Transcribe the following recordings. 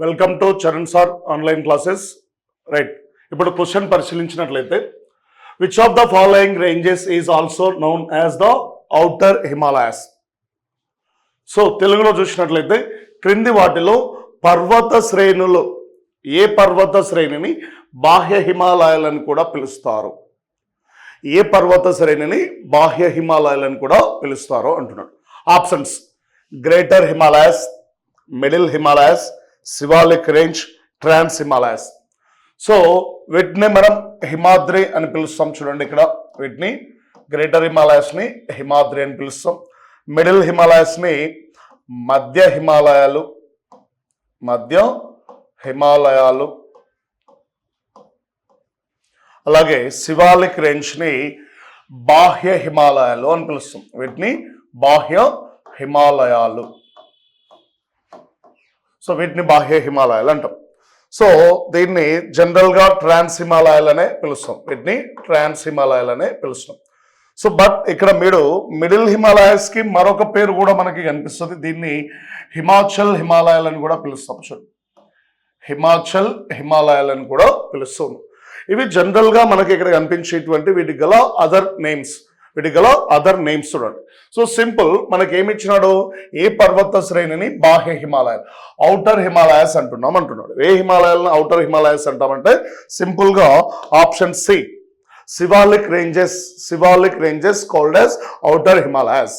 Welcome to Charan sir online classes. Right, ఇప్పుడు question పరిశీలించినట్లయితే which of the following ranges is also known as the outer Himalayas. So తెలుగులో చూసినట్లయితే క్రింది వాటిలో పర్వత శ్రేణులు ఏ పర్వత శ్రేణిని బాహ్య హిమాలయాలను కూడా పిలుస్తారు? ఏ పర్వత శ్రేణిని బాహ్య హిమాలయాలను కూడా పిలుస్తారో అంటున్నాడు. Options: greater Himalayas, middle Himalayas, Shivalik range, trans Himalayas. So వీటిని మనం హిమాద్రి అని పిలుస్తాం. చూడండి, ఇక్కడ వీటిని గ్రేటర్ హిమాలయాస్ని హిమాద్రి అని పిలుస్తాం. మిడిల్ హిమాలయాస్ని మధ్య హిమాలయాలు, అలాగే శివాలిక్ రేంజ్ని బాహ్య హిమాలయాలు అని పిలుస్తాం. వీటిని బాహ్య హిమాలయాలు. సో వీటిని బాహ్య హిమాలయాలు అంటాం. సో దీన్ని జనరల్గా ట్రాన్స్ హిమాలయాలనే పిలుస్తాం. వీటిని ట్రాన్స్ హిమాలయాలనే పిలుస్తాం. సో బట్ ఇక్కడ మిడిల్ హిమాలయాస్కి మరొక పేరు కూడా మనకి కనిపిస్తుంది. దీన్ని హిమాచల్ హిమాలయాలని కూడా పిలుస్తాం. చూడండి, హిమాచల్ హిమాలయాలని కూడా పిలుస్తాం. ఇవి జనరల్గా మనకి ఇక్కడ కనిపించేటువంటి వీటికి గల అదర్ నేమ్స్ చూడండి. సో సింపుల్, మనకి ఏమి ఇచ్చినాడు? ఏ పర్వత శ్రేణిని బాహ్య హిమాలయాలు, ఔటర్ హిమాలయాస్ అంటున్నాడు. ఏ హిమాలయాలను ఔటర్ హిమాలయాస్ అంటామంటే సింపుల్గా option C, Shivalik ranges called as outer Himalayas.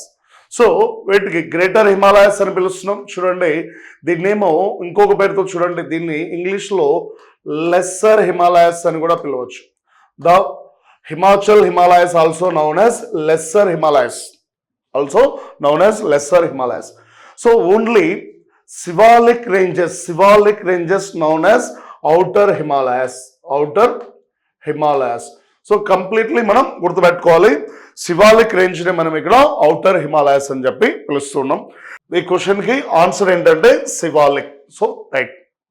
So వీటికి గ్రేటర్ హిమాలయాస్ అని పిలుస్తున్నాం. చూడండి, దీన్నేమో ఇంకొక పేరుతో చూడండి, దీన్ని ఇంగ్లీష్లో లెస్సర్ హిమాలయాస్ అని కూడా పిలవచ్చు. The Himachal Himalayas also noun as lesser Himalayas. So only Shivalik ranges noun as outer Himalayas. So completely మనం గుర్తుపెట్టుకోవాలి, శివాలిక్ రేంజ్ ని మనం ఇక్కడ ఔటర్ హిమాలయాస్ అని చెప్పి పిలుస్తున్నాం. ఈ క్వశ్చన్ కి ఆన్సర్ ఏంటంటే శివాలిక్. So right.